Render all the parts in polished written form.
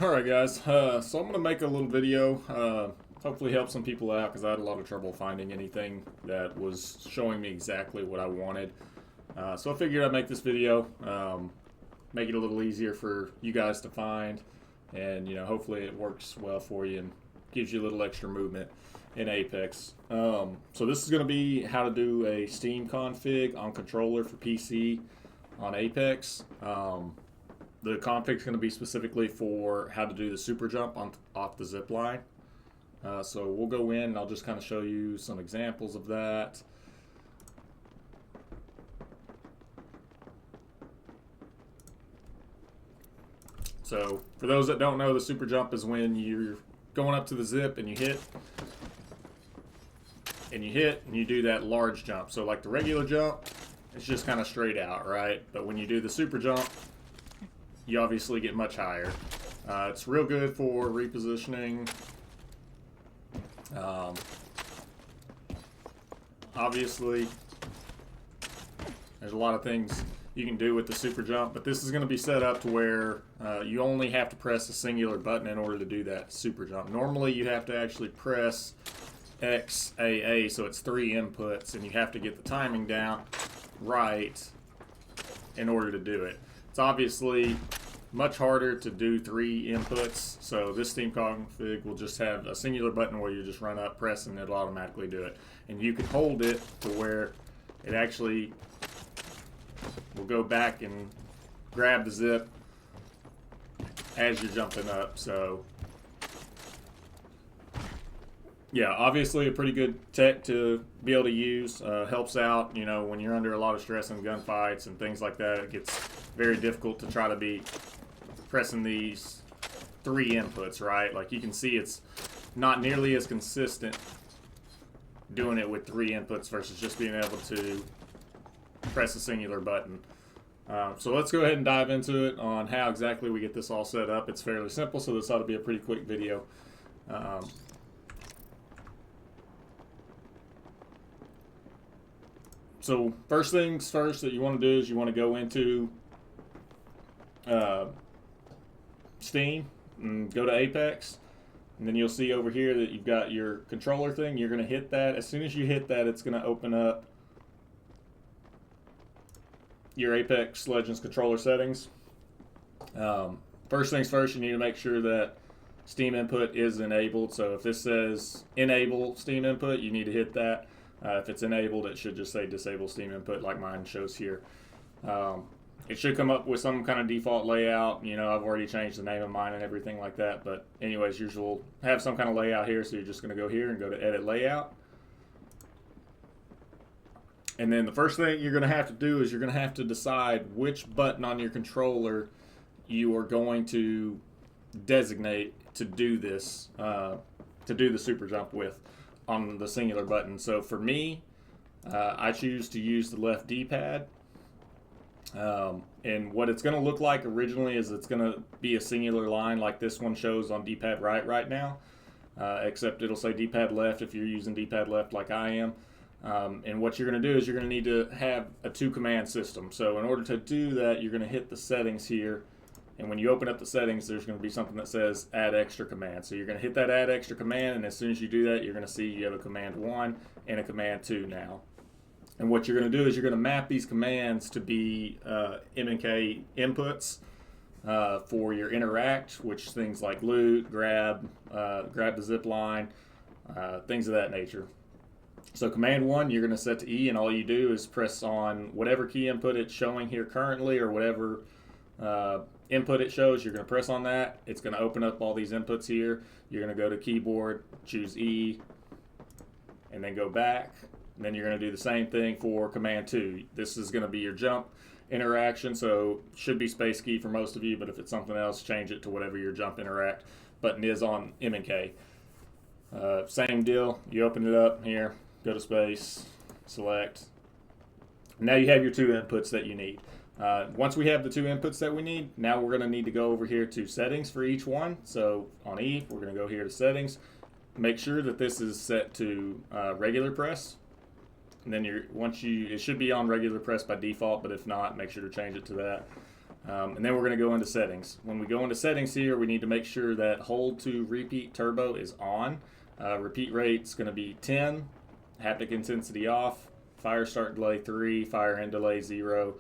Alright guys, so I'm going to make a little video, hopefully help some people out because I had a lot of trouble finding anything that was showing me exactly what I wanted. So I figured I'd make this video, make it a little easier for you guys to find, and hopefully it works well for you and gives you a little extra movement in Apex. So this is going to be how to do a Steam config on controller for PC on Apex. The config is going to be specifically for how to do the super jump off the zip line. So we'll go in and I'll just kind of show you some examples of that. So for those that don't know, the super jump is when you're going up to the zip and you hit and you do that large jump. So like the regular jump, it's just kind of straight out, right? But when you do the super jump, you obviously get much higher. It's real good for repositioning. Obviously, there's a lot of things you can do with the super jump, but this is going to be set up to where you only have to press a singular button in order to do that super jump. Normally, you have to actually press XAA, so it's 3 inputs, and you have to get the timing down right in order to do it. It's obviously much harder to do 3 inputs, so this Steam config will just have a singular button where you just run up, press, and it'll automatically do it. And you can hold it to where it actually will go back and grab the zip as you're jumping up. So yeah, obviously a pretty good tech to be able to use. Helps out, when you're under a lot of stress in gunfights and things like that. It gets very difficult to try to be pressing these 3 inputs, right? Like you can see it's not nearly as consistent doing it with 3 inputs versus just being able to press a singular button. So let's go ahead and dive into it on how exactly we get this all set up. It's fairly simple, so this ought to be a pretty quick video. So first things first that you want to do is you want to go into Steam and go to Apex, and then you'll see over here that you've got your controller thing. You're going to hit that. As soon as you hit that, it's going to open up your Apex Legends controller settings. First things first, you need to make sure that Steam input is enabled. So if this says enable Steam input, you need to hit that. If it's enabled, it should just say disable Steam input like mine shows here. It should come up with some kind of default layout. I've already changed the name of mine and everything like that. But anyways, yours will have some kind of layout here. So you're just going to go here and go to edit layout. And then the first thing you're going to have to do is you're going to have to decide which button on your controller you are going to designate to do this, to do the super jump with on the singular button. So for me, I choose to use the left D-pad. And what it's going to look like originally is it's going to be a singular line like this one shows on D-pad right now, except it'll say D-pad left if you're using D-pad left like I am. And what you're going to do is you're going to need to have a 2-command system. So in order to do that, you're going to hit the settings here. And when you open up the settings, there's going to be something that says add extra command. So you're going to hit that add extra command, and as soon as you do that, you're going to see you have a command 1 and a command 2 now. And what you're going to do is you're going to map these commands to be M&K inputs for your interact, which things like loot, grab the zip line, things of that nature. So command 1, you're going to set to E, and all you do is press on whatever key input it's showing here currently, or whatever input it shows. You're going to press on that. It's going to open up all these inputs here. You're going to go to keyboard, choose E, and then go back. And then you're going to do the same thing for command 2. This is going to be your jump interaction, so should be space key for most of you, but if it's something else, change it to whatever your jump interact button is on M&K. Same deal. You open it up here, go to space, select. Now you have your 2 inputs that you need. Once we have the 2 inputs that we need, now we're going to need to go over here to settings for each one. So on E, we're going to go here to settings. Make sure that this is set to regular press. And then it should be on regular press by default, but if not, make sure to change it to that. And then we're going to go into settings. When we go into settings here, we need to make sure that hold to repeat turbo is on. Repeat rate's going to be 10, haptic intensity off, fire start delay 3, fire end delay 0,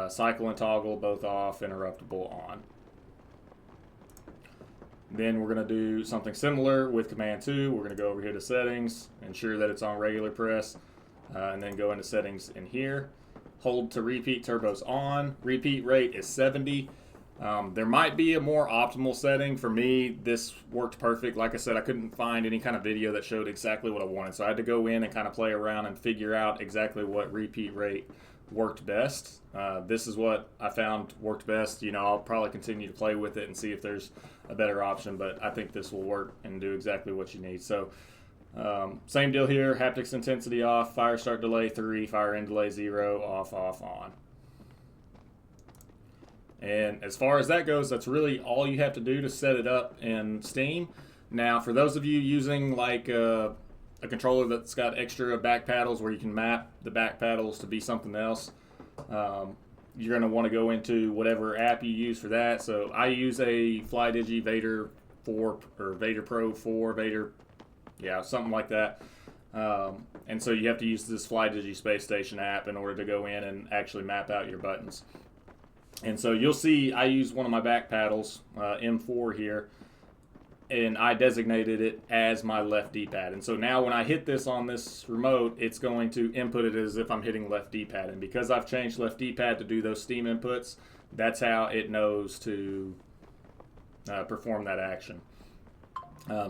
cycle and toggle both off, interruptible on. Then we're going to do something similar with command 2. We're going to go over here to settings, ensure that it's on regular press, and then go into settings in here. Hold to repeat turbos on. Repeat rate is 70. There might be a more optimal setting. For me, this worked perfect. Like I said, I couldn't find any kind of video that showed exactly what I wanted. So I had to go in and kind of play around and figure out exactly what repeat rate worked best. This is what I found worked best. You know, I'll probably continue to play with it and see if there's a better option, but I think this will work and do exactly what you need. So same deal here, haptics intensity off, fire start delay 3, fire end delay 0, off, off, on. And as far as that goes, that's really all you have to do to set it up in Steam. Now, for those of you using like a controller that's got extra back paddles where you can map the back paddles to be something else, you're going to want to go into whatever app you use for that. So I use a FlyDigi Vader 4 or Vader Pro 4, Vader, yeah, something like that. And so you have to use this FlyDigi Space Station app in order to go in and actually map out your buttons. And so you'll see I use one of my back paddles, M4 here, and I designated it as my left D-pad. And so now when I hit this on this remote, it's going to input it as if I'm hitting left D-pad. And because I've changed left D-pad to do those Steam inputs, that's how it knows to perform that action.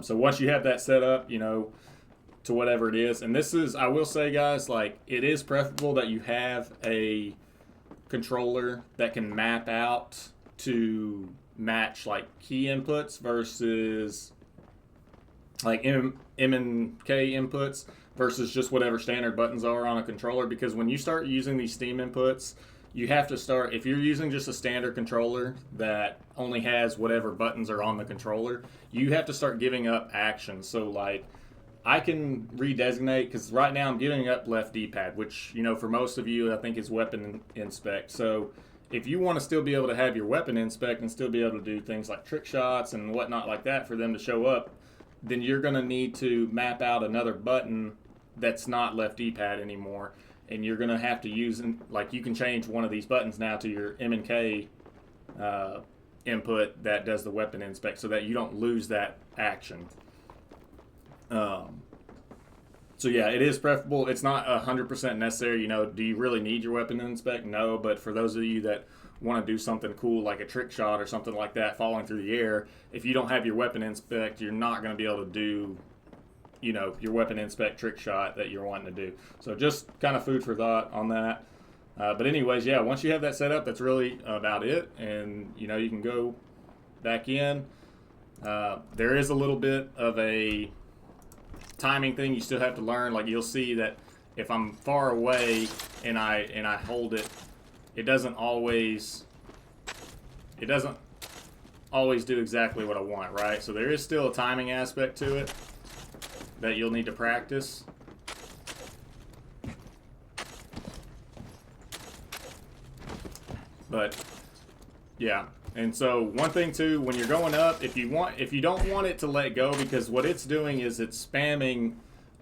So once you have that set up, you know, to whatever it is, and this is, I will say, guys, like, it is preferable that you have a controller that can map out to match like key inputs versus like M and K inputs versus just whatever standard buttons are on a controller, because when you start using these Steam inputs, you have to start, if you're using just a standard controller that only has whatever buttons are on the controller, you have to start giving up actions. So like I can redesignate, because right now I'm giving up left D-pad, which, you know, for most of you I think is weapon inspect. So if you want to still be able to have your weapon inspect and still be able to do things like trick shots and whatnot like that for them to show up, then you're going to need to map out another button that's not left D-pad anymore. And you're going to have to use, like, you can change one of these buttons now to your M and K input that does the weapon inspect so that you don't lose that action. So yeah, it is preferable. It's not 100% necessary. You know, do you really need your weapon inspect? No, but for those of you that want to do something cool like a trick shot or something like that falling through the air, if you don't have your weapon inspect, you're not going to be able to do, you know, your weapon inspect trick shot that you're wanting to do. So just kind of food for thought on that. But anyways, yeah, once you have that set up, that's really about it. And, you know, you can go back in. There is a little bit of a timing thing you still have to learn. Like, you'll see that if I'm far away and I hold it, it doesn't always do exactly what I want, right? So there is still a timing aspect to it that you'll need to practice. But yeah. And so one thing too, when you're going up, if you don't want it to let go, because what it's doing is it's spamming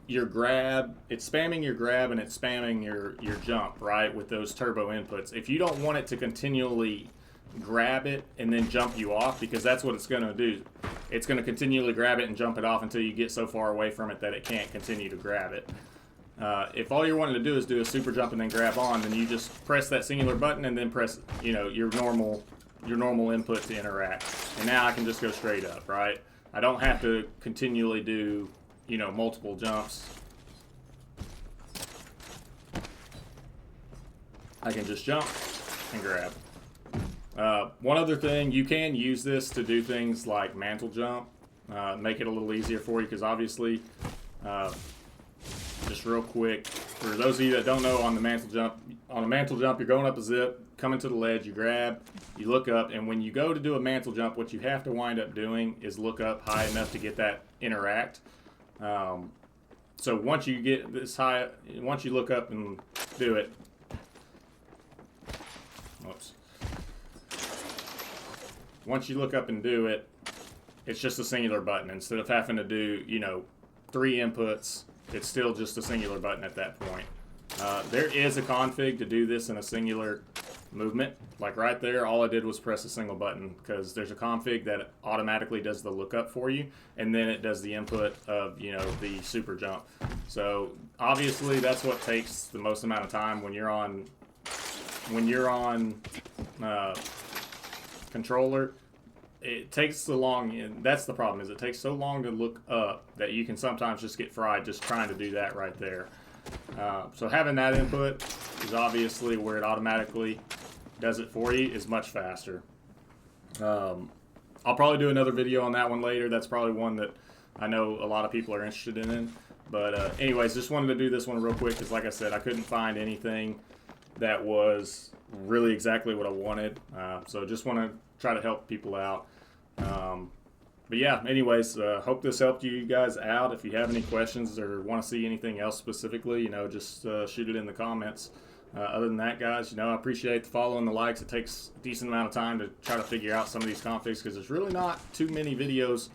your grab, and it's spamming your jump, right, with those turbo inputs. If you don't want it to continually grab it and then jump you off, because that's what it's going to do. It's going to continually grab it and jump it off until you get so far away from it that it can't continue to grab it. If all you're wanting to do is do a super jump and then grab on, then you just press that singular button and then press, you know, your normal input to interact. And now I can just go straight up, right? I don't have to continually do, you know, multiple jumps. I can just jump and grab. One other thing, you can use this to do things like mantle jump, make it a little easier for you, because obviously, just real quick, for those of you that don't know, on a mantle jump, you're going up a zip, coming to the ledge, you grab, you look up, and when you go to do a mantle jump, what you have to wind up doing is look up high enough to get that interact. So once you get this high, once you look up and do it, whoops. once you look up and do it, it's just a singular button. Instead of having to do, you know, 3 inputs, it's still just a singular button at that point. There is a config to do this in a singular movement. Like right there, all I did was press a single button, because there's a config that automatically does the lookup for you, and then it does the input of, you know, the super jump. So obviously that's what takes the most amount of time when you're on controller. It takes so long, and that's the problem, is it takes so long to look up that you can sometimes just get fried just trying to do that right there. So having that input is obviously where it automatically does it for you is much faster. I'll probably do another video on that one later. That's probably one that I know a lot of people are interested in. But anyways, just wanted to do this one real quick because, like I said, I couldn't find anything that was really exactly what I wanted. So just want to try to help people out. But yeah, anyways, hope this helped you guys out. If you have any questions or want to see anything else specifically, you know, just shoot it in the comments. Other than that, guys, you know, I appreciate the follow and the likes. It takes a decent amount of time to try to figure out some of these configs because there's really not too many videos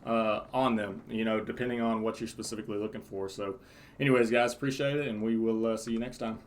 on them, you know, depending on what you're specifically looking for. So anyways, guys, appreciate it, and we will see you next time.